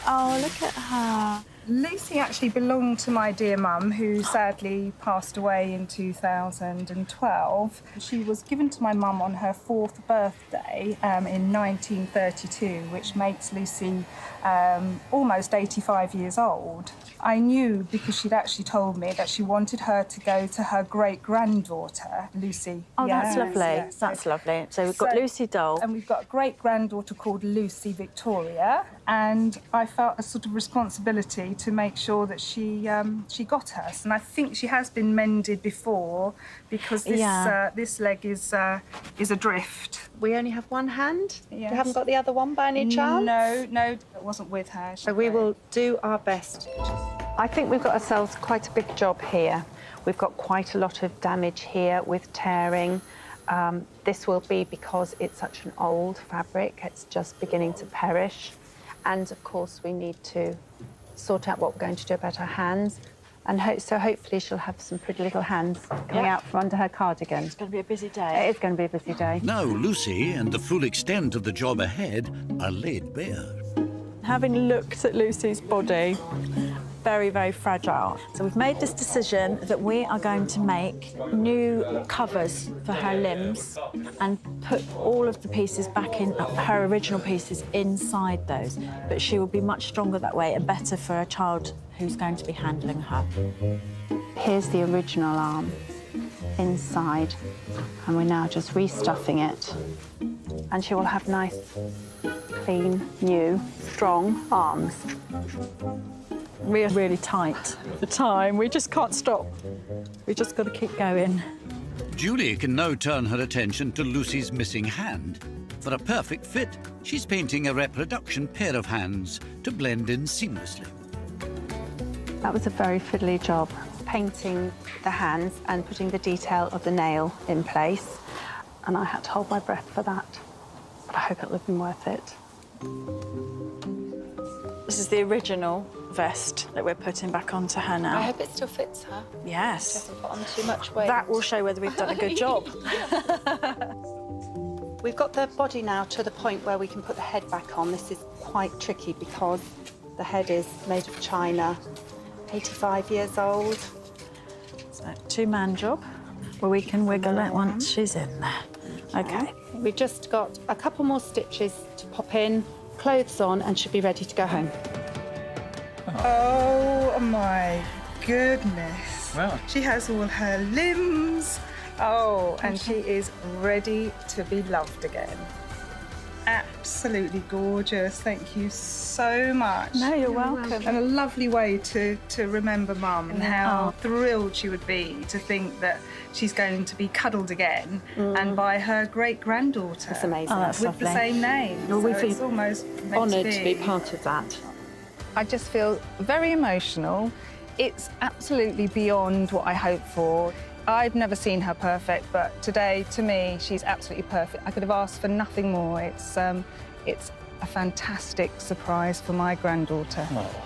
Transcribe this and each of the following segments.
Oh, look at her. Lucy actually belonged to my dear mum, who sadly passed away in 2012. She was given to my mum on her 4th birthday in 1932, which makes Lucy almost 85 years old. I knew, because she'd actually told me, that she wanted her to go to her great-granddaughter, Lucy. Oh, that's lovely. Yes. That's lovely. So we've got Lucy doll. And we've got a great-granddaughter called Lucy Victoria, and I felt a sort of responsibility to make sure that she got hers. And I think she has been mended before, because this leg is adrift. We only have one hand? Yes. You haven't got the other one by any chance? No, it wasn't with her. So we will do our best. I think we've got ourselves quite a big job here. We've got quite a lot of damage here with tearing. This will be because it's such an old fabric. It's just beginning to perish. And, of course, we need to sort out what we're going to do about her hands. And so hopefully she'll have some pretty little hands coming out from under her cardigan. It's going to be a busy day. It is going to be a busy day. Now Lucy and the full extent of the job ahead are laid bare. Having looked at Lucy's body, very, very fragile. So we've made this decision that we are going to make new covers for her limbs and put all of the pieces back in, her original pieces inside those. But she will be much stronger that way and better for a child who's going to be handling her. Here's the original arm inside, and we're now just restuffing it. And she will have nice, clean, new, strong arms. We're really tight for time. We just can't stop. We just got to keep going. Julie can now turn her attention to Lucy's missing hand. For a perfect fit, she's painting a reproduction pair of hands to blend in seamlessly. That was a very fiddly job, painting the hands and putting the detail of the nail in place. And I had to hold my breath for that. But I hope it'll have been worth it. This is the original vest that we're putting back onto her now. I hope it still fits her. Yes. She hasn't put on too much weight. That will show whether we've done a good job. We've got the body now to the point where we can put the head back on. This is quite tricky because the head is made of china, 85 years old. So, two-man job, where we can wiggle it once she's in there. OK. We've just got a couple more stitches to pop in, clothes on, and should be ready to go home. Oh, my goodness. Wow. She has all her limbs. Oh, and she is ready to be loved again. Absolutely gorgeous. Thank you so much. No, you're welcome. And a lovely way to remember Mum, and how thrilled she would be to think that she's going to be cuddled again and by her great-granddaughter. That's amazing. Oh, that's with lovely. the same name. Well, so we feel it's almost meant honoured to be part of that. I just feel very emotional. It's absolutely beyond what I hoped for. I've never seen her perfect, but today, to me, she's absolutely perfect. I could have asked for nothing more. It's a fantastic surprise for my granddaughter. Oh.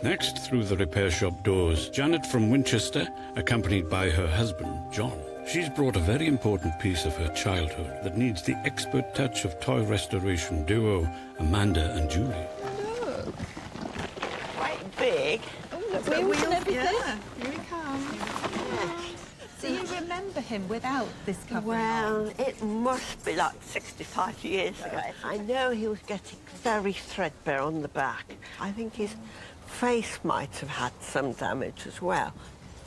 Next, through the repair shop doors, Janet from Winchester, accompanied by her husband, John. She's brought a very important piece of her childhood that needs the expert touch of toy restoration duo Amanda and Julie. Look, quite big. Oh, look, the wheels and everything. Yeah, here he comes. So you remember him without this covering? Well, it must be like 65 years ago. I know he was getting very threadbare on the back. I think his face might have had some damage as well.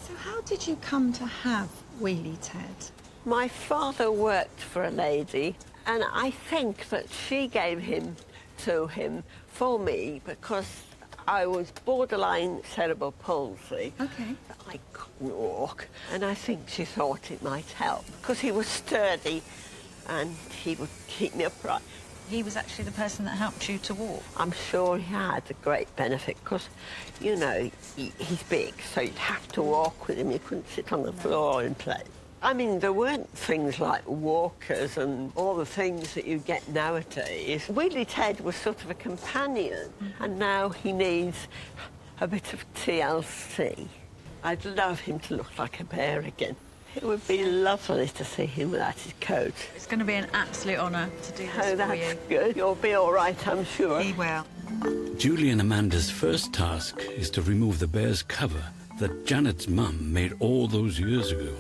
So how did you come to have Wheelie Ted? My father worked for a lady, and I think that she gave him to him for me because I was borderline cerebral palsy. OK. I couldn't walk, and I think she thought it might help because he was sturdy and he would keep me upright. He was actually the person that helped you to walk? I'm sure he had a great benefit because, you know, he's big, so you'd have to walk with him. You couldn't sit on the floor and play. I mean, there weren't things like walkers and all the things that you get nowadays. Wheelie Ted was sort of a companion, and now he needs a bit of TLC. I'd love him to look like a bear again. It would be lovely to see him without his coat. It's going to be an absolute honour to do this Oh, for that's you. good. You'll be all right, I'm sure. He will. Julie and Amanda's first task is to remove the bear's cover that Janet's mum made all those years ago.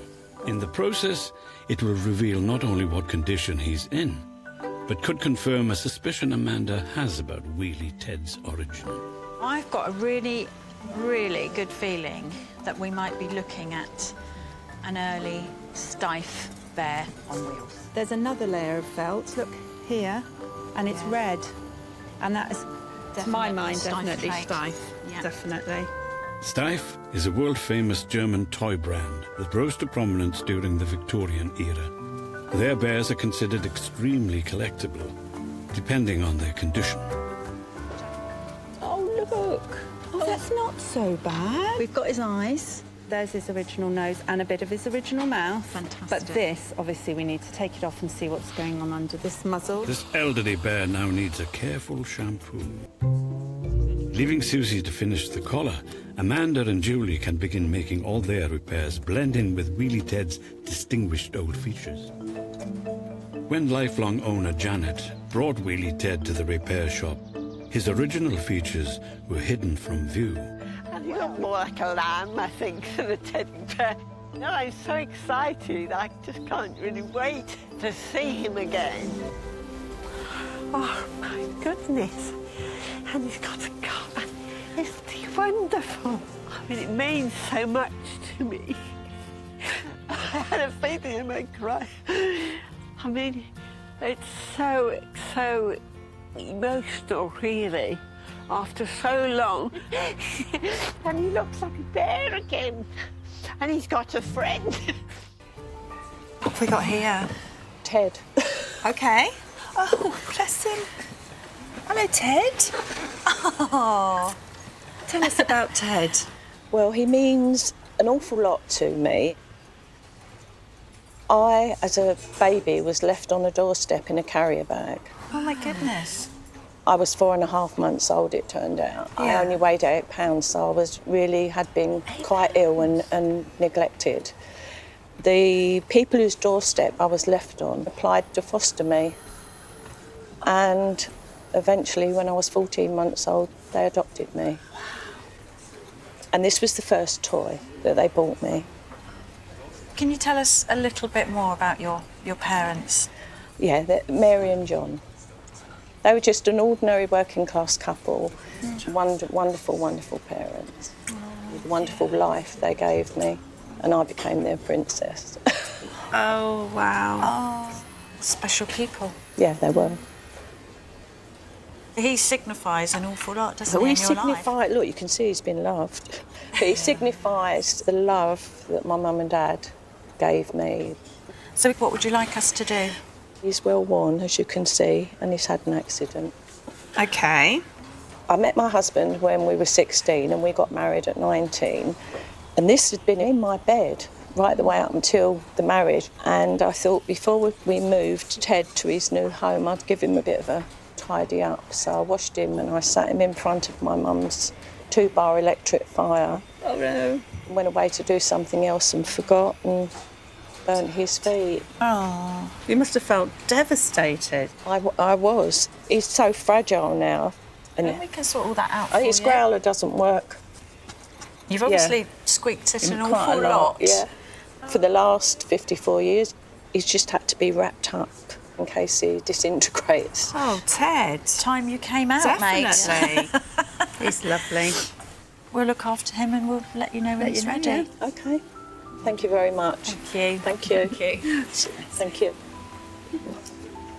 In the process, it will reveal not only what condition he's in, but could confirm a suspicion Amanda has about Wheelie Ted's origin. I've got a really, really good feeling that we might be looking at an early stiff bear on wheels. There's another layer of felt, look here, and it's red. And that is, to my mind, definitely stiff. Yeah. Definitely. Steiff is a world-famous German toy brand that rose to prominence during the Victorian era. Their bears are considered extremely collectible, depending on their condition. Oh, look. Oh, that's not so bad. We've got his eyes. There's his original nose and a bit of his original mouth. Fantastic. But this, obviously, we need to take it off and see what's going on under this muzzle. This elderly bear now needs a careful shampoo. Leaving Suzie to finish the collar, Amanda and Julie can begin making all their repairs blend in with Wheelie Ted's distinguished old features. When lifelong owner Janet brought Wheelie Ted to the repair shop, his original features were hidden from view. And he looked more like a lamb, I think, than a teddy bear. No, I'm so excited. I just can't really wait to see him again. Oh, my goodness. And he's got a collar. Isn't he wonderful? I mean, it means so much to me. I had a feeling I might cry. I mean, it's so emotional, really, after so long. And he looks like a bear again. And he's got a friend. What have we got here? Ted. OK. Oh, bless him. Hello, Ted. Oh. Tell us about Ted. Well, he means an awful lot to me. I, as a baby, was left on a doorstep in a carrier bag. Oh, my goodness. I was 4.5 months old, it turned out. I Yeah. only weighed 8 pounds, so I was really had been quite ill and neglected. The people whose doorstep I was left on applied to foster me. And eventually, when I was 14 months old, they adopted me. And this was the first toy that they bought me. Can you tell us a little bit more about your parents? Yeah, Mary and John. They were just an ordinary working class couple. Wonderful, wonderful parents. Wonderful life they gave me, and I became their princess. Oh, wow. Oh, special people. Yeah, they were. He signifies an awful lot, doesn't So he, he in your life? signified, look, you can see he's been loved. But he signifies the love that my mum and dad gave me. So what would you like us to do? He's well worn, as you can see, and he's had an accident. OK. I met my husband when we were 16 and we got married at 19. And this had been in my bed right the way up until the marriage. And I thought before we moved Ted to his new home, I'd give him a bit of a tidy up. So I washed him and I sat him in front of my mum's 2-bar electric fire. Oh, no. Went away to do something else and forgot and burnt his feet. Oh, you must have felt devastated. I was. He's so fragile now. And We can sort all that out for his you. growler doesn't work. You've obviously squeaked it an Quite awful a lot. Yeah. For the last 54 years, he's just had to be wrapped up in case he disintegrates. Oh, Ted. Time you came out, Definitely. mate. He's lovely. We'll look after him and we'll let you know when he's ready. Okay. Thank you very much. Thank you. Thank you. Thank you. Thank you.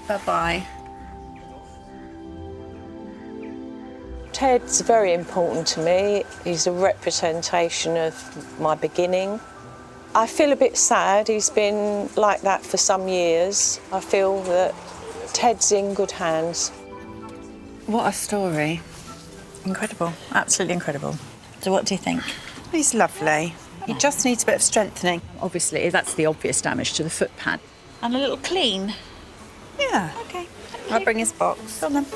Bye-bye. Ted's very important to me. He's a representation of my beginning. I feel a bit sad. He's been like that for some years. I feel that Ted's in good hands. What a story. Incredible. Absolutely incredible. So what do you think? He's lovely. He just needs a bit of strengthening. Obviously, that's the obvious damage to the foot pad. And a little clean. Yeah. OK. I'll bring his box. Come on.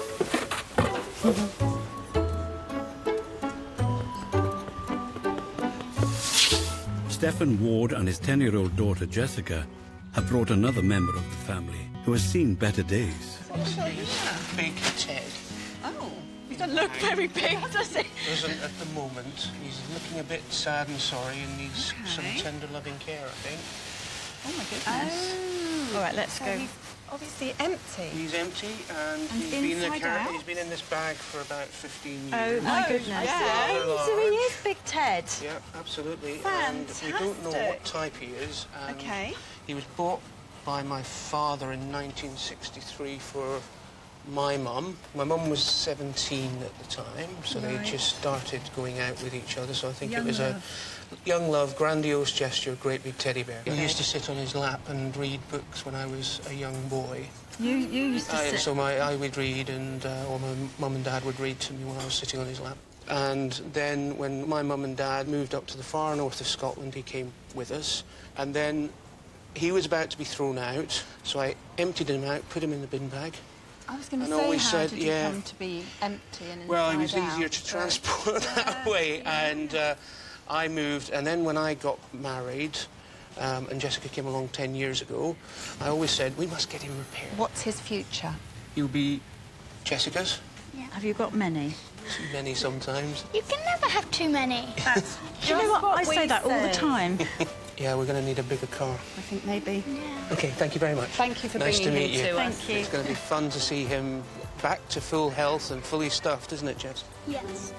Stephen Ward and his 10-year-old daughter Jessica have brought another member of the family who has seen better days. Big Ted. Oh, he doesn't look very big, does he? Doesn't at the moment. He's looking a bit sad and sorry and needs some tender, loving care, I think. Oh, my goodness. Oh. All right, let's go. He's obviously empty. He's empty and he's been in this bag for about 15 years. Oh, my goodness. Yeah. So he is Big Ted. Yeah, absolutely. Fantastic. And we don't know what type he is. And Okay. He was bought by my father in 1963 for my mum. My mum was 17 at the time, so they just started going out with each other. So I think it was a young love, grandiose gesture, great big teddy bear. He used to sit on his lap and read books when I was a young boy. You used to sit... So I would read, and or my mum and dad would read to me when I was sitting on his lap. And then when my mum and dad moved up to the far north of Scotland, he came with us. And then he was about to be thrown out, so I emptied him out, put him in the bin bag. I was going to And say, always how said, did he yeah. come to be empty and Well, it was inside easier out? to transport that way. And I moved, and then when I got married, and Jessica came along 10 years ago, I always said, we must get him repaired. What's his future? He'll be Jessica's. Have you got many? Too many sometimes. You can never have too many. Do you know what? I say that all the time. Yeah, we're going to need a bigger car. I think maybe. OK, thank you very much. Thank you for nice bringing to meet him you. to us. Thank you. It's going to be fun to see him back to full health and fully stuffed, isn't it, Jess? Yes.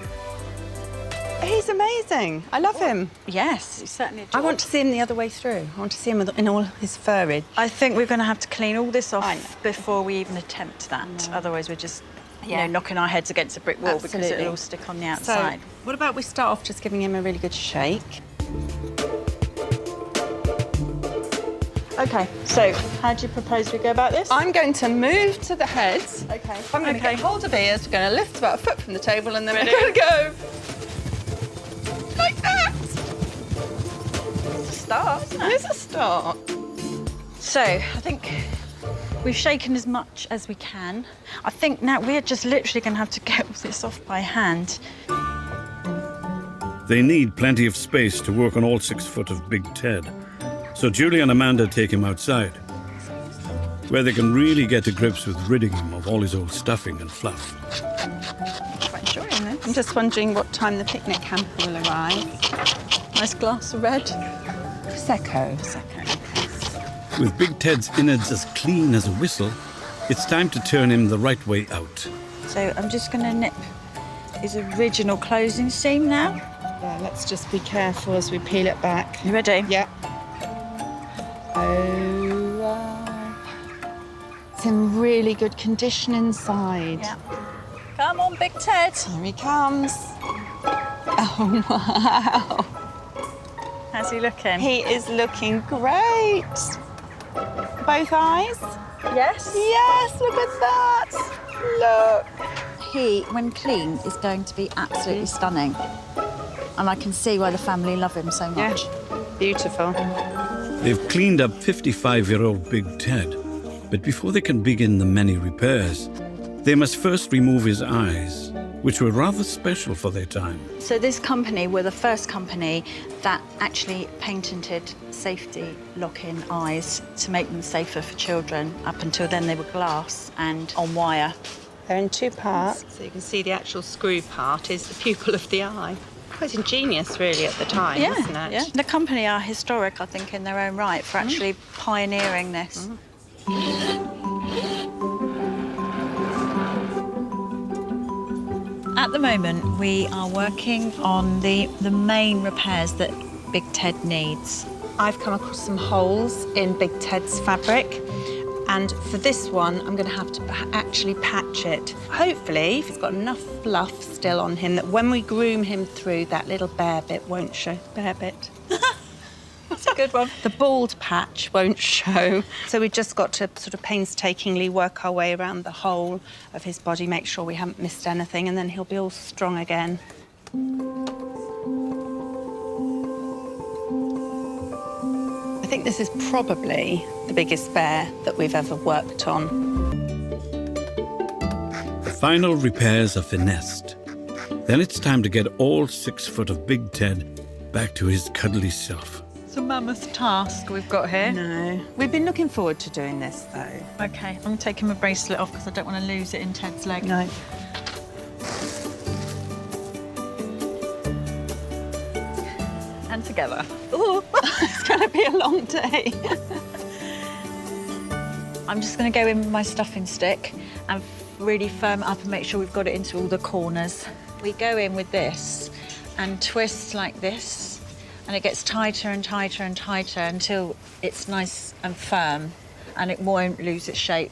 He's amazing. I love him. Yes, he's certainly I want to see him the other way through. I want to see him in all his furage. I think we're going to have to clean all this I know. off before we even attempt that. Otherwise, we're just you know, knocking our heads against a brick wall because Absolutely. it'll all stick on the outside. So, what about we start off just giving him a really good shake? OK, so how do you propose we go about this? I'm going to move to the heads. OK. I'm going to get hold of ears. We're going to lift about a foot from the table and then Ready? we're going to go like that. Start, isn't it? Here's a start. So, I think we've shaken as much as we can. I think now we're just literally going to have to get all this off by hand. They need plenty of space to work on all 6 foot of Big Ted. So Julie and Amanda take him outside, where they can really get to grips with ridding him of all his old stuffing and fluff. Quite enjoying this. I'm just wondering what time the picnic hamper will arrive. Nice glass of red. Prosecco. With Big Ted's innards as clean as a whistle, it's time to turn him the right way out. So I'm just going to nip his original closing seam now. Yeah, let's just be careful as we peel it back. You ready? Yeah. Oh, wow. It's in really good condition inside. Yeah. Come on, Big Ted. Here he comes. Oh, wow. How's he looking? He is looking great. Both eyes? Yes. Yes, look at that. Look. He, when clean, is going to be absolutely stunning. And I can see why the family love him so much. Yeah. Beautiful. They've cleaned up 55-year-old Big Ted, but before they can begin the many repairs, they must first remove his eyes, which were rather special for their time. So this company were the first company that actually patented safety lock-in eyes to make them safer for children. Up until then, they were glass and on wire. They're in 2 parts. So you can see the actual screw part is the pupil of the eye. Quite ingenious, really, at the time, isn't it? Yeah. The company are historic, I think, in their own right for actually pioneering this. At the moment, we are working on the main repairs that Big Ted needs. I've come across some holes in Big Ted's fabric, and for this one, I'm going to have to actually patch it. Hopefully, if he's got enough fluff still on him that when we groom him through, that little bare bit won't show. Bare bit. That's a good one. The bald patch won't show. So we've just got to sort of painstakingly work our way around the whole of his body, make sure we haven't missed anything, and then he'll be all strong again. I think this is probably the biggest bear that we've ever worked on. The final repairs are finessed. Then it's time to get all 6 foot of Big Ted back to his cuddly self. It's a mammoth task we've got here. No. We've been looking forward to doing this, though. OK, I'm taking my bracelet off because I don't want to lose it in Ted's leg. No. And together. Oh, it's going to be a long day. I'm just going to go in with my stuffing stick and really firm it up and make sure we've got it into all the corners. We go in with this and twist like this, and it gets tighter and tighter and tighter until it's nice and firm and it won't lose its shape.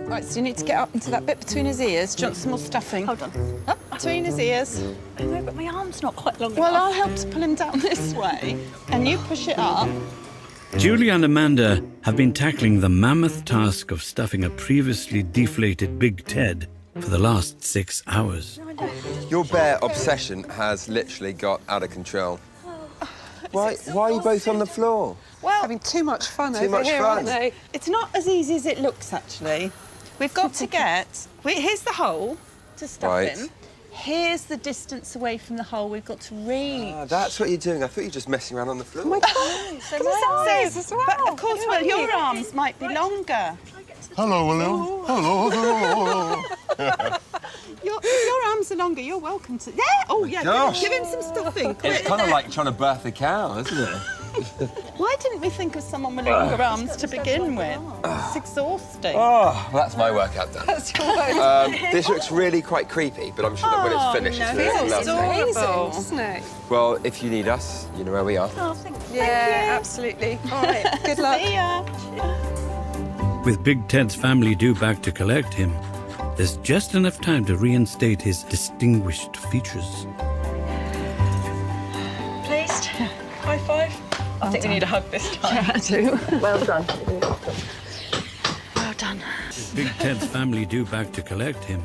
Right, so you need to get up into that bit between his ears. Do you want some more stuffing? Hold on. Up between his ears. I know, but my arm's not quite long Well, enough. I'll help to pull him down this way, and you push it up. Julie and Amanda have been tackling the mammoth task of stuffing a previously deflated Big Ted for the last 6 hours. Your bear obsession has literally got out of control. Why are you both on the floor? Well, having too much fun over here, aren't they? It's not as easy as it looks, actually. We've got to get... here's the hole to stuff him. Here's the distance away from the hole. We've got to really... That's what you're doing. I thought you were just messing around on the floor. Oh, my God. So my arms as well. But, of course, well, your arms might be longer. Hello, William. Hello. Your arms are longer. You're welcome to... There! Oh, yeah. Gosh. Give him some stuffing. It's kind of like trying to birth a cow, isn't it? Why didn't we think of someone with longer arms to begin with? It's exhausting. Oh, well, that's my workout done. That's your workout. This looks really quite creepy, but I'm sure that when it's finished, it's adorable. Isn't it? Well, if you need us, you know where we are. Oh, thank you. Yeah, absolutely. All right, good luck. See ya. With Big Ted's family due back to collect him, there's just enough time to reinstate his distinguished features. Pleased? High five. I think we need a hug this time. Yeah, too. Well done. Well done. With Big Ted's family due back to collect him,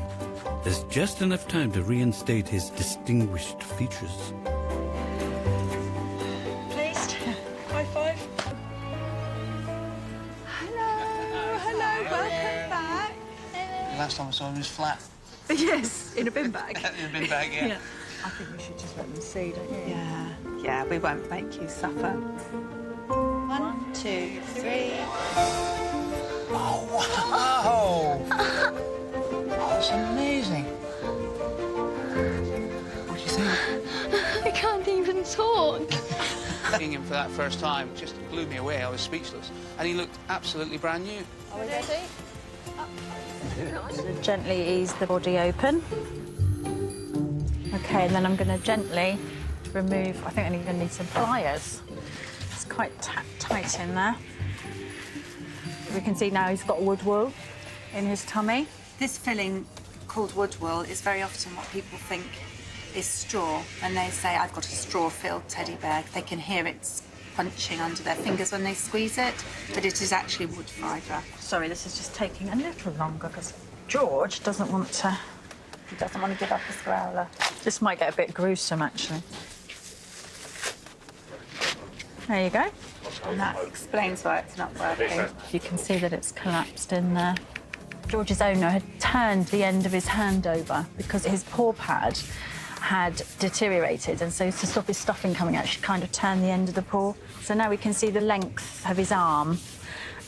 there's just enough time to reinstate his distinguished features. Pleased? High five. Hello, welcome back. Last time I saw him was flat. Yes, in a bin bag. In a bin bag, yeah. I think we should just let them see, don't you? Yeah, we won't make you suffer. 1, 2, 3. Oh, wow! That's amazing. What do you think? I can't even talk. Seeing him for that first time just blew me away. I was speechless. And he looked absolutely brand new. Are we ready? Gently ease the body open. OK, and then I'm going to gently remove... I think I'm going to need some pliers. It's quite tight in there. We can see now he's got wood wool in his tummy. This filling, called wood wool, is very often what people think is straw. When they say, I've got a straw-filled teddy bear, they can hear it punching under their fingers when they squeeze it, but it is actually wood fibre. Sorry, this is just taking a little longer because George doesn't want to... He doesn't want to give up his growler. This might get a bit gruesome, actually. There you go. And that explains why it's not working. You can see that it's collapsed in there. George's owner had turned the end of his hand over because his paw pad had deteriorated, and so to stop his stuffing coming out, she kind of turned the end of the paw. So now we can see the length of his arm,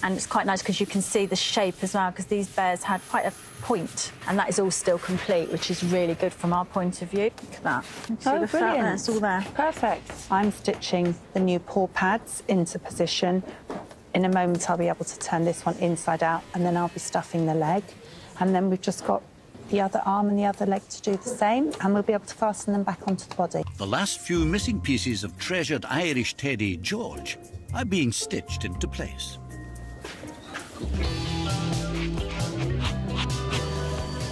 and it's quite nice because you can see the shape as well, because these bears had quite a point, and that is all still complete, which is really good from our point of view. Look at that. You can see the felt there, it's all there. Perfect. I'm stitching the new paw pads into position. In a moment, I'll be able to turn this one inside out, and then I'll be stuffing the leg. And then we've just got the other arm and the other leg to do the same, and we'll be able to fasten them back onto the body. The last few missing pieces of treasured Irish teddy George are being stitched into place.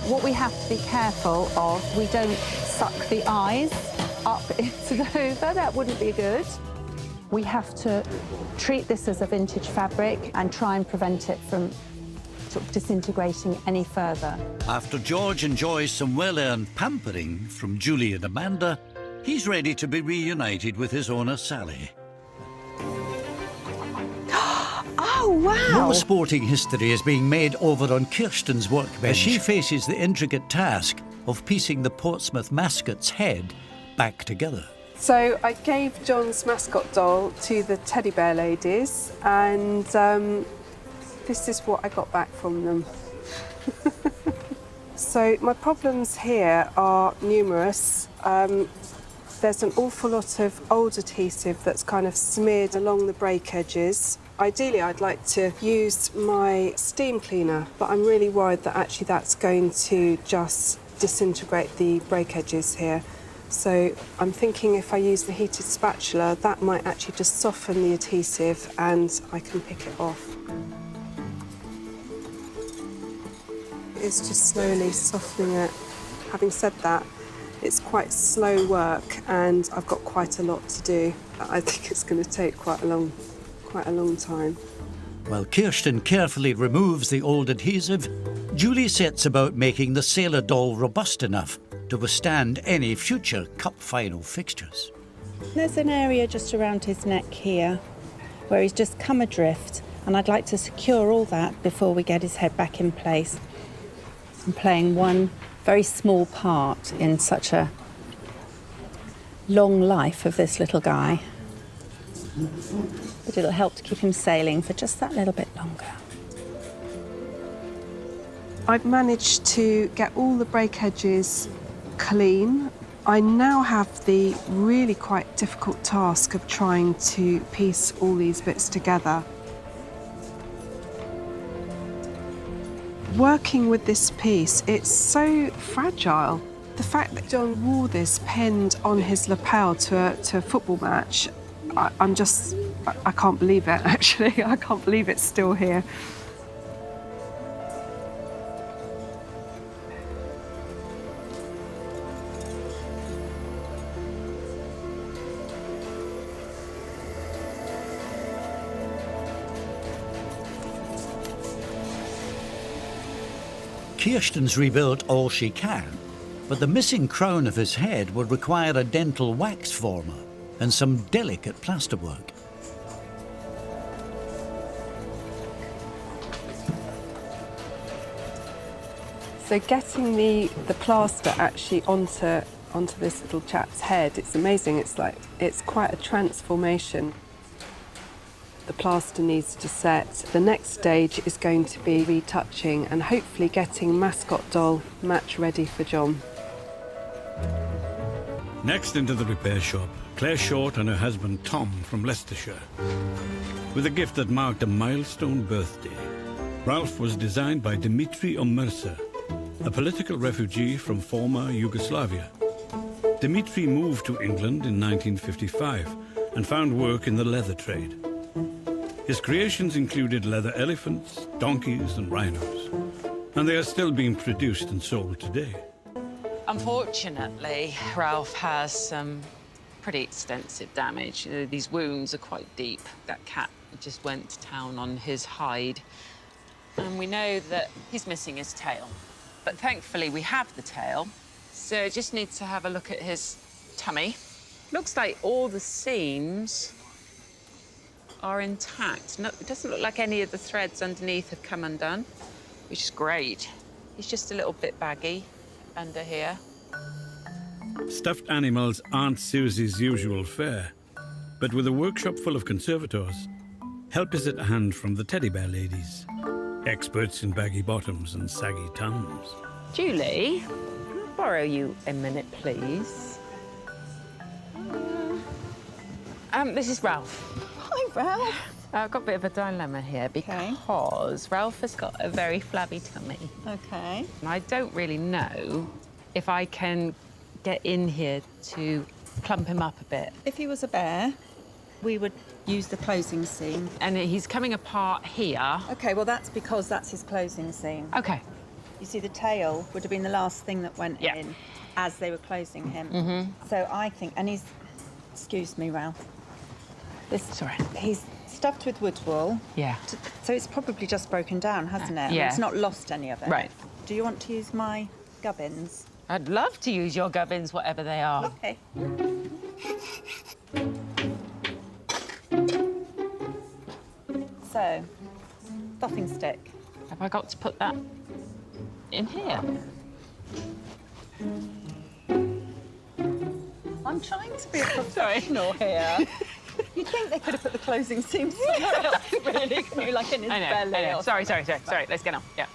What we have to be careful of, we don't suck the eyes up into the hoover. That wouldn't be good. We have to treat this as a vintage fabric and try and prevent it from sort of disintegrating any further. After George enjoys some well-earned pampering from Julie and Amanda, he's ready to be reunited with his owner, Sally. Oh, wow! More sporting history is being made over on Kirsten's workbench as she faces the intricate task of piecing the Portsmouth mascot's head back together. So I gave John's mascot doll to the teddy bear ladies, and this is what I got back from them. So my problems here are numerous. There's an awful lot of old adhesive that's kind of smeared along the break edges. Ideally, I'd like to use my steam cleaner, but I'm really worried that actually that's going to just disintegrate the break edges here. So I'm thinking if I use the heated spatula, that might actually just soften the adhesive and I can pick it off. It's just slowly softening it. Having said that, it's quite slow work and I've got quite a lot to do. I think it's going to take quite a long time. While Kirsten carefully removes the old adhesive, Julie sets about making the sailor doll robust enough to withstand any future cup final fixtures. There's an area just around his neck here where he's just come adrift, and I'd like to secure all that before we get his head back in place. I'm playing one very small part in such a long life of this little guy. But it'll help to keep him sailing for just that little bit longer. I've managed to get all the break edges clean. I now have the really quite difficult task of trying to piece all these bits together. Working with this piece, it's so fragile. The fact that John wore this pinned on his lapel to a football match, I can't believe it, actually. I can't believe it's still here. Kirsten's rebuilt all she can, but the missing crown of his head would require a dental wax former and some delicate plasterwork. So getting the plaster actually onto this little chap's head, it's amazing. It's quite a transformation. The plaster needs to set. The next stage is going to be retouching and hopefully getting mascot doll match ready for John. Next into the repair shop, Claire Short and her husband Tom from Leicestershire, with a gift that marked a milestone birthday. Ralph was designed by Dimitri Omersa, a political refugee from former Yugoslavia. Dimitri moved to England in 1955 and found work in the leather trade. His creations included leather elephants, donkeys and rhinos, and they are still being produced and sold today. Unfortunately, Ralph has some pretty extensive damage. These wounds are quite deep. That cat just went to town on his hide. And we know that he's missing his tail. But thankfully, we have the tail. So just need to have a look at his tummy. Looks like all the seams are intact. No, it doesn't look like any of the threads underneath have come undone, which is great. He's just a little bit baggy under here. Stuffed animals aren't Susie's usual fare, but with a workshop full of conservators, help is at hand from the teddy bear ladies, experts in baggy bottoms and saggy tums. Julie, can I borrow you a minute, please? This is Ralph. Hi, Ralph. I've got a bit of a dilemma here because Ralph has got a very flabby tummy. Okay. And I don't really know if I can get in here to plump him up a bit. If he was a bear, we would use the closing seam. And he's coming apart here. Okay, well, that's because that's his closing seam. Okay. You see, the tail would have been the last thing that went in as they were closing him. So I think, and he's, excuse me, Ralph. Sorry. He's stuffed with wood wool. Yeah. So it's probably just broken down, hasn't it? Yeah. It's not lost any of it. Right. Do you want to use my gubbins? I'd love to use your gubbins, whatever they are. Okay. So, stuffing stick. Have I got to put that in here? I'm trying to be a professional here. You'd think they could have put the closing seam somewhere else, really. Maybe like in his belly. I know. or Sorry. something. Let's get on. Yeah.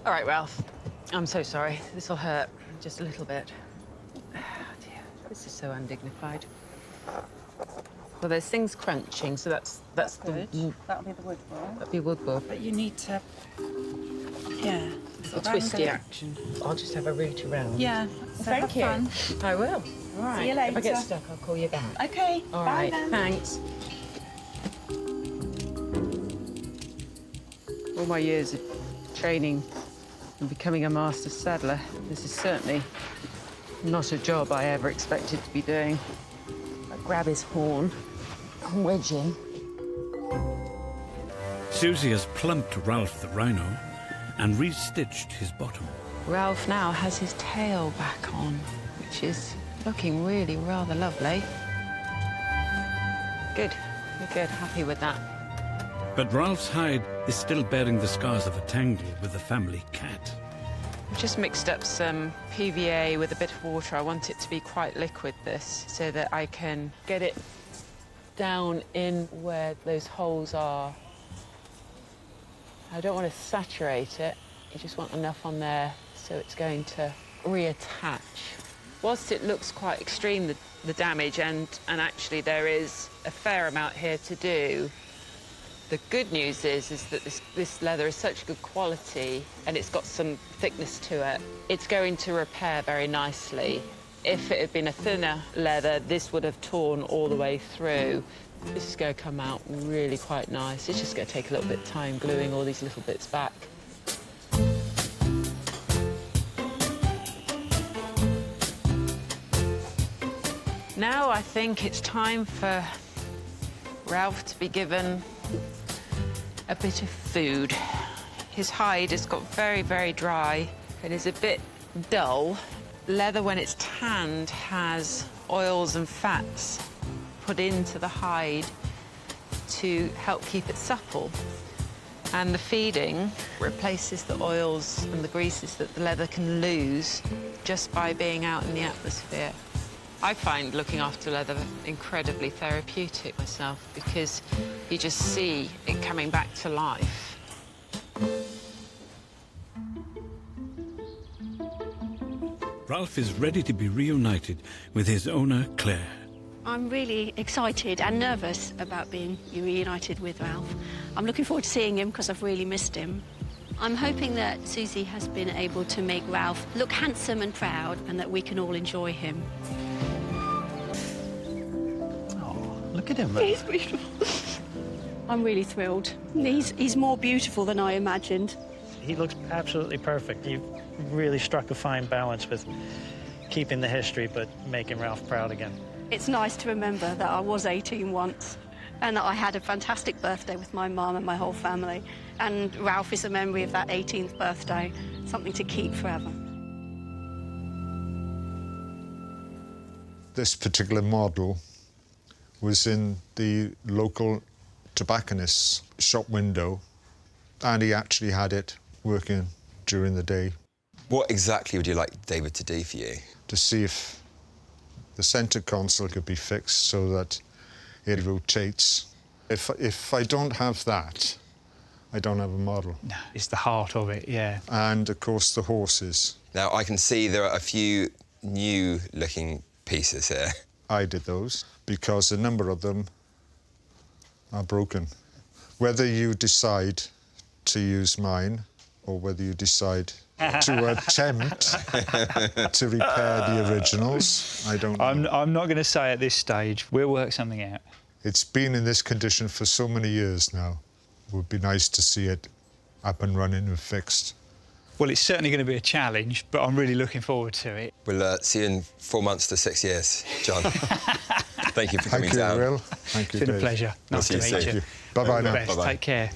All right, Ralph. I'm so sorry. This will hurt just a little bit. Oh, dear. This is so undignified. Well, there's things crunching, so that's Good. That'll be the wood board. That'll be woodboard. But you need to, yeah. A twisty action. I'll just have a root around. Yeah. So Thank you. fun. I will. All right. See you later. If I get stuck, I'll call you back. Okay. All Bye right. then. Thanks. All my years of training and becoming a master saddler, this is certainly not a job I ever expected to be doing. I grab his horn and wedge in. Suzie has plumped Ralph the rhino and restitched his bottom. Ralph now has his tail back on, which is looking really rather lovely. Good. We're good. Happy with that. But Ralph's hide is still bearing the scars of a tangle with the family cat. I've just mixed up some PVA with a bit of water. I want it to be quite liquid, this, so that I can get it down in where those holes are. I don't want to saturate it. You just want enough on there so it's going to reattach. Whilst it looks quite extreme, the damage, and actually there is a fair amount here to do, the good news is that this leather is such good quality and it's got some thickness to it. It's going to repair very nicely. If it had been a thinner leather, this would have torn all the way through. This is going to come out really quite nice. It's just going to take a little bit of time gluing all these little bits back. Now I think it's time for Ralph to be given a bit of food. His hide has got very, very dry and is a bit dull. Leather, when it's tanned, has oils and fats put into the hide to help keep it supple. And the feeding replaces the oils and the greases that the leather can lose just by being out in the atmosphere. I find looking after leather incredibly therapeutic myself because you just see it coming back to life. Ralph is ready to be reunited with his owner, Claire. I'm really excited and nervous about being reunited with Ralph. I'm looking forward to seeing him because I've really missed him. I'm hoping that Suzie has been able to make Ralph look handsome and proud and that we can all enjoy him. Look at him. He's beautiful. I'm really thrilled. He's more beautiful than I imagined. He looks absolutely perfect. You've really struck a fine balance with keeping the history but making Ralph proud again. It's nice to remember that I was 18 once and that I had a fantastic birthday with my mum and my whole family. And Ralph is a memory of that 18th birthday, something to keep forever. This particular model was in the local tobacconist's shop window, and he actually had it working during the day. What exactly would you like David to do for you? To see if the centre console could be fixed so that it rotates. If I don't have that, I don't have a model. No, it's the heart of it, yeah. And, of course, the horses. Now, I can see there are a few new-looking pieces here. I did those because a number of them are broken. Whether you decide to use mine or whether you decide to attempt to repair the originals, I don't know. I'm not going to say at this stage. We'll work something out. It's been in this condition for so many years now. It would be nice to see it up and running and fixed. Well, it's certainly going to be a challenge, but I'm really looking forward to it. We'll see you in 4 months to 6 years, John. Thank you for coming down. Thank you, Will. Thank you, It's been Dave. a pleasure. We'll Nice see to you meet soon. you. Bye-bye All the now. best. Bye-bye. Take care.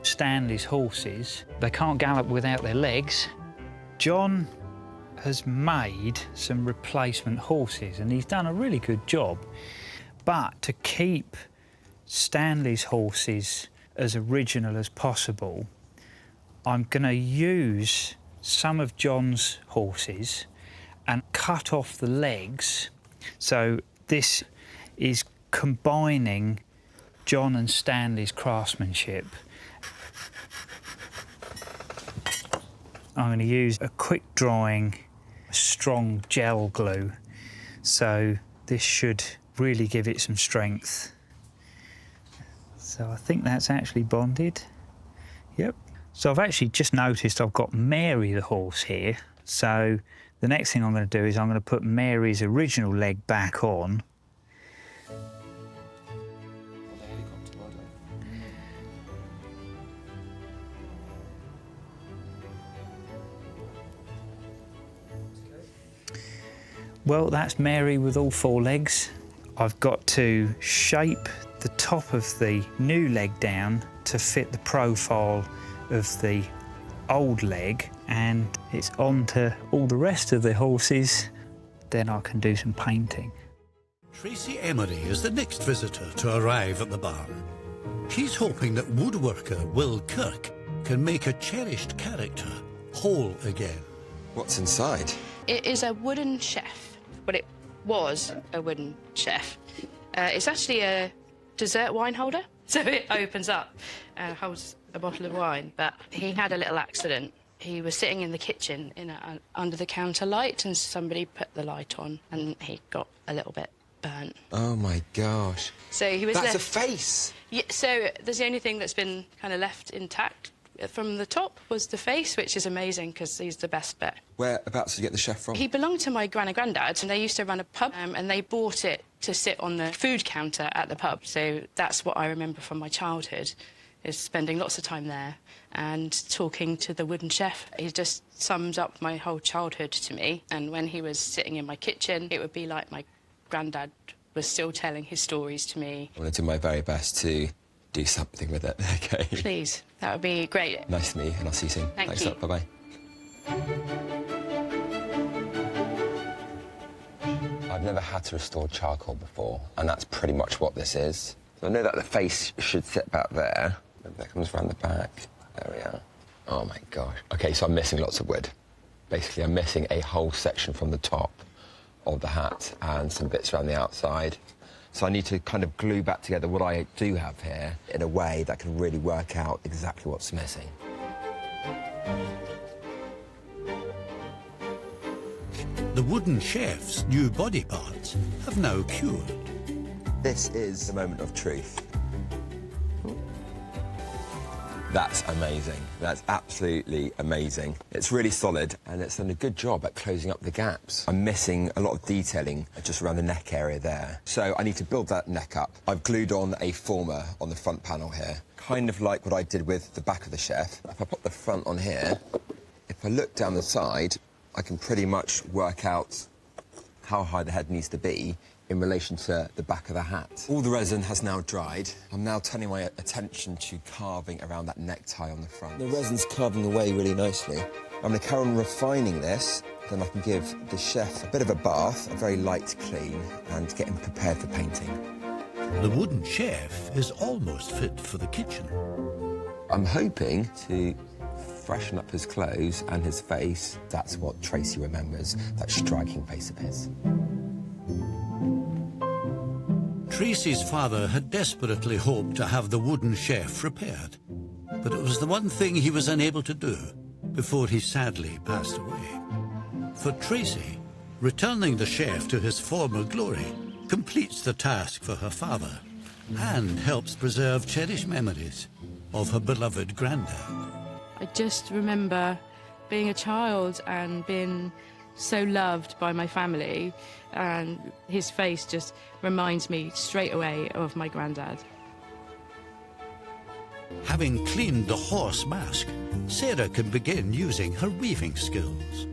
Stanley's horses, they can't gallop without their legs. John has made some replacement horses and he's done a really good job. But to keep Stanley's horses as original as possible, I'm going to use some of John's horses and cut off the legs. So this is combining John and Stanley's craftsmanship. I'm going to use a quick drying, strong gel glue. So this should really give it some strength. So I think that's actually bonded. Yep. So I've actually just noticed I've got Mary the horse here. So the next thing I'm going to do is I'm going to put Mary's original leg back on. Well, that's Mary with all four legs. I've got to shape the top of the new leg down to fit the profile of the old leg, and it's on to all the rest of the horses. Then I can do some painting. Tracy Emery is the next visitor to arrive at the barn. She's hoping that woodworker Will Kirk can make a cherished character whole again. What's inside? It is a wooden chef. Well, it was a wooden chef. It's actually a dessert wine holder, so it opens up and holds a bottle of wine. But he had a little accident. He was sitting in the kitchen in under the counter light, and somebody put the light on, and he got a little bit burnt. Oh my gosh! So he was. That's left... a face. Yeah. So there's the only thing that's been kind of left intact from the top was the face, which is amazing because he's the best bit. Whereabouts did you get the chef from? He belonged to my gran and granddad, and they used to run a pub, and they bought it to sit on the food counter at the pub. So that's what I remember from my childhood, is spending lots of time there and talking to the wooden chef. He just sums up my whole childhood to me. And when he was sitting in my kitchen, it would be like my granddad was still telling his stories to me. I'm going to do my very best to do something with it, OK? Please, that would be great. Nice to meet you, and I'll see you soon. Thanks a lot. Bye-bye. I've never had to restore charcoal before, and that's pretty much what this is. So I know that the face should sit back there. Maybe that comes around the back. There we are. Oh, my gosh. OK, so I'm missing lots of wood. Basically, I'm missing a whole section from the top of the hat and some bits around the outside. So I need to kind of glue back together what I do have here in a way that can really work out exactly what's missing. The wooden chef's new body parts have now cured. This is the moment of truth. That's amazing. That's absolutely amazing. It's really solid, and it's done a good job at closing up the gaps. I'm missing a lot of detailing just around the neck area there. So I need to build that neck up. I've glued on a former on the front panel here, kind of like what I did with the back of the chef. If I put the front on here, if I look down the side, I can pretty much work out how high the head needs to be in relation to the back of the hat. All the resin has now dried. I'm now turning my attention to carving around that necktie on the front. The resin's carving away really nicely. I'm going to carry on refining this, then I can give the chef a bit of a bath, a very light clean, and get him prepared for painting. The wooden chef is almost fit for the kitchen. I'm hoping to freshen up his clothes and his face. That's what Tracy remembers, that striking face of his. Tracy's father had desperately hoped to have the wooden chef repaired, but it was the one thing he was unable to do before he sadly passed away. For Tracy, returning the chef to his former glory completes the task for her father and helps preserve cherished memories of her beloved granddad. I just remember being a child and being so loved by my family, and his face just reminds me straight away of my granddad. Having cleaned the horse mask, Sarah can begin using her weaving skills.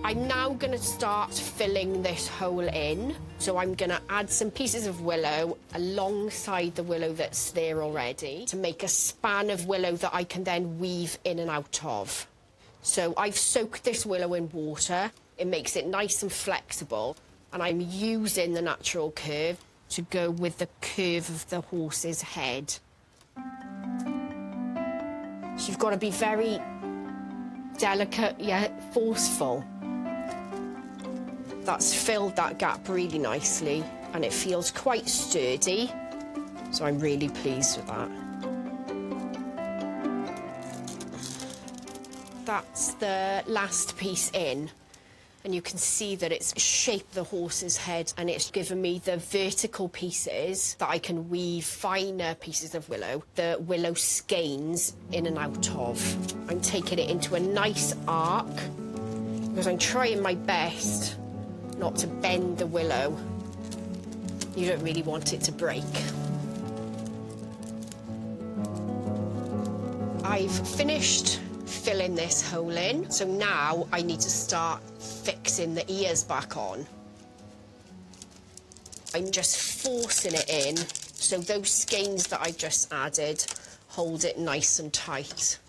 I'm now going to start filling this hole in. So I'm going to add some pieces of willow alongside the willow that's there already to make a span of willow that I can then weave in and out of. So I've soaked this willow in water. It makes it nice and flexible, and I'm using the natural curve. to go with the curve of the horse's head. So you've got to be very delicate yet forceful. That's filled that gap really nicely, and it feels quite sturdy, so I'm really pleased with that. That's the last piece in, and you can see that it's shaped the horse's head, and it's given me the vertical pieces that I can weave finer pieces of willow, the willow skeins in and out of. I'm taking it into a nice arc because I'm trying my best not to bend the willow. You don't really want it to break. I've finished filling this hole in, so now I need to start fixing the ears back on. I'm just forcing it in, so those skeins that I just added hold it nice and tight.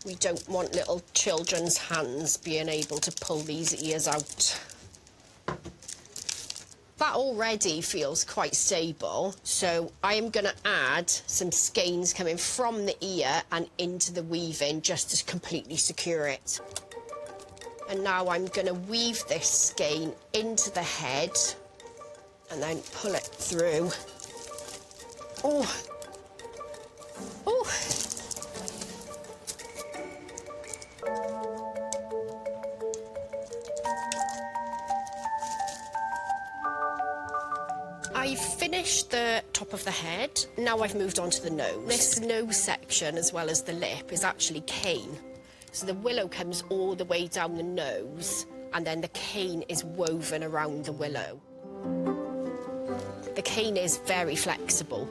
We don't want little children's hands being able to pull these ears out. That already feels quite stable, so I am going to add some skeins coming from the ear and into the weaving just to completely secure it. And now I'm going to weave this skein into the head and then pull it through. Oh! Oh! I've finished the top of the head. Now I've moved on to the nose. This nose section, as well as the lip, is actually cane. So the willow comes all the way down the nose, and then the cane is woven around the willow. The cane is very flexible,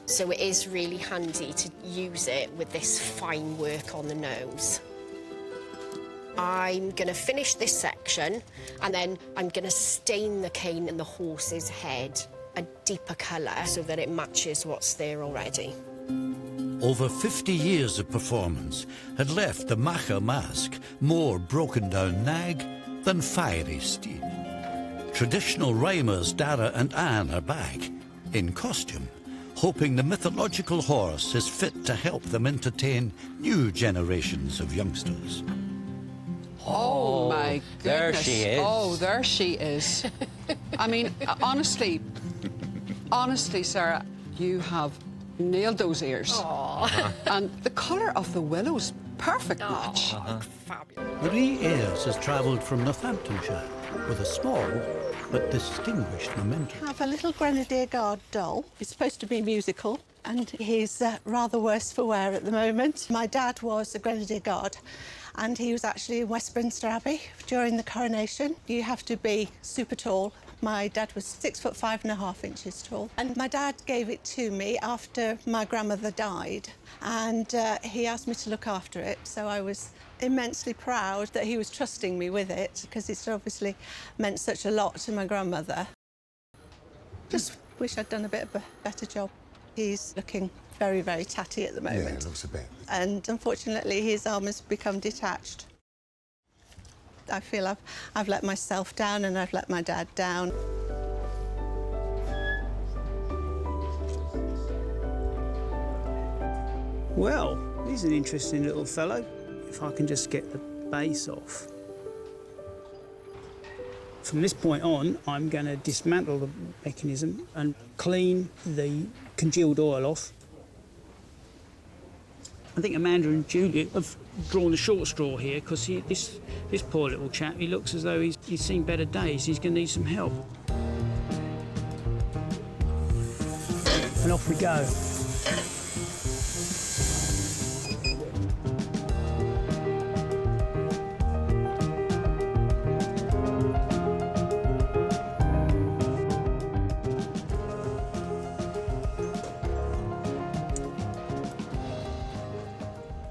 so it is really handy to use it with this fine work on the nose. I'm going to finish this section, and then I'm going to stain the cane in the horse's head a deeper colour so that it matches what's there already. Over 50 years of performance had left the Macha mask more broken-down nag than fiery steed. Traditional rhymers Dara and Anne are back, in costume, hoping the mythological horse is fit to help them entertain new generations of youngsters. Oh, my goodness. There she is. Oh, there she is. I mean, honestly, Sarah, you have nailed those ears. Uh-huh. And the colour of the willow's perfect match. Marie Ayres has travelled from Northamptonshire with a small but distinguished memento. I have a little Grenadier Guard doll. He's supposed to be musical, and he's rather worse for wear at the moment. My dad was a Grenadier Guard, and he was actually in Westminster Abbey during the coronation. You have to be super tall. My dad was 6'5.5" tall, and my dad gave it to me after my grandmother died, and he asked me to look after it, so I was immensely proud that he was trusting me with it, because it's obviously meant such a lot to my grandmother. Just wish I'd done a bit of a better job. He's looking very, very tatty at the moment. Yeah, it looks a bit. And unfortunately, his arm has become detached. I feel I've let myself down, and I've let my dad down. Well, he's an interesting little fellow. If I can just get the base off. From this point on, I'm going to dismantle the mechanism and clean the congealed oil off. I think Amanda and Juliet have drawn the short straw here, because this poor little chap, he looks as though he's seen better days. He's going to need some help. And off we go.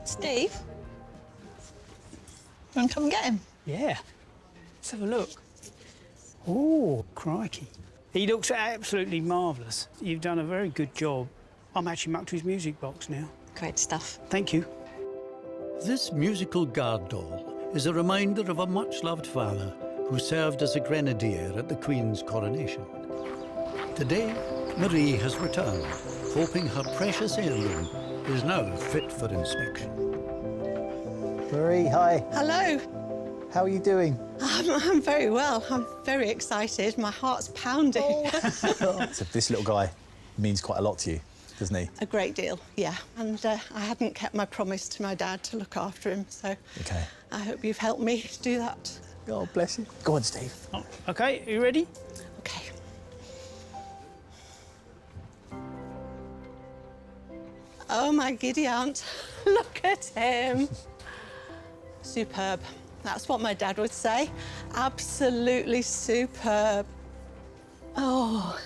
Steve? Want to come and get him? Yeah. Let's have a look. Oh, crikey. He looks absolutely marvellous. You've done a very good job. I'm actually mucked to his music box now. Great stuff. Thank you. This musical guard doll is a reminder of a much-loved father who served as a Grenadier at the Queen's coronation. Today, Marie has returned, hoping her precious heirloom is now fit for inspection. Marie, hi. Hello. How are you doing? I'm very well. I'm very excited. My heart's pounding. So this little guy means quite a lot to you, doesn't he? A great deal, yeah. And I hadn't kept my promise to my dad to look after him, so OK. I hope you've helped me do that. God bless you. Go on, Steve. Oh, OK, are you ready? OK. Oh, my giddy aunt. Look at him. Superb. That's what my dad would say. Absolutely superb. Oh,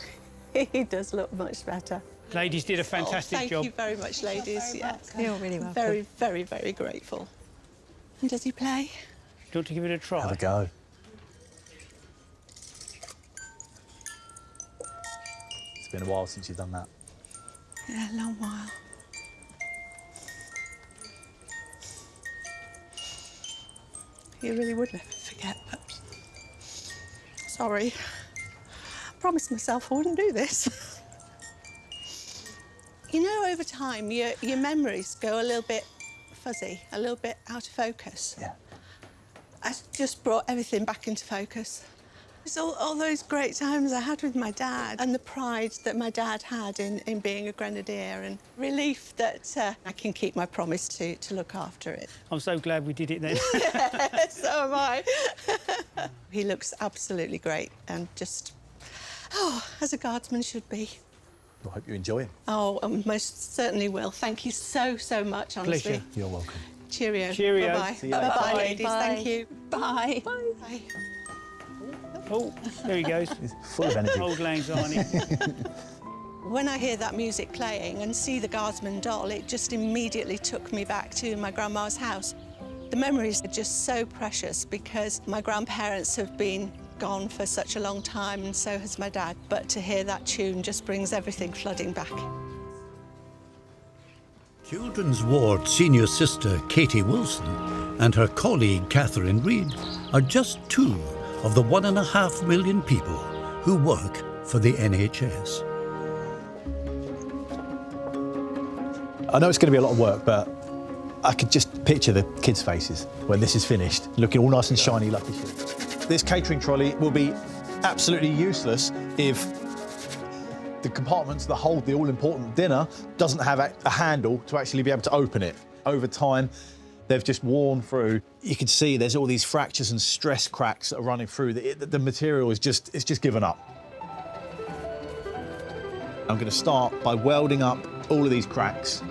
he does look much better. Ladies did a fantastic job. Thank you very much, ladies. Yes. You're really welcome. Very, very, very grateful. And does he play? Do you want to give it a try? Have a go. It's been a while since you've done that. Yeah, a long while. You really would never forget, but sorry. I promised myself I wouldn't do this. You know, over time, your memories go a little bit fuzzy, a little bit out of focus. Yeah. I just brought everything back into focus. It's all those great times I had with my dad and the pride that my dad had in being a Grenadier and relief that I can keep my promise to look after it. I'm so glad we did it then. Yeah, so am I. He looks absolutely great and just, as a guardsman should be. I hope you enjoy him. Oh, I most certainly will. Thank you so, so much, honestly. Pleasure. You're welcome. Cheerio. Cheerio. Bye-bye. See you later. Bye-bye, Bye. ladies. Bye. Thank you. Bye. Bye. Oh, there he goes. He's full of energy. Old Lang Syne. When I hear that music playing and see the guardsman doll, it just immediately took me back to my grandma's house. The memories are just so precious because my grandparents have been gone for such a long time and so has my dad. But to hear that tune just brings everything flooding back. Children's Ward senior sister Katie Wilson and her colleague Catherine Reid are just two of the 1.5 million people who work for the NHS. I know it's going to be a lot of work, but I could just picture the kids' faces when this is finished, looking all nice and shiny like it should. This catering trolley will be absolutely useless if the compartments that hold the all-important dinner doesn't have a handle to actually be able to open it. Over time, they've just worn through. You can see there's all these fractures and stress cracks that are running through. The material is just given up. I'm going to start by welding up all of these cracks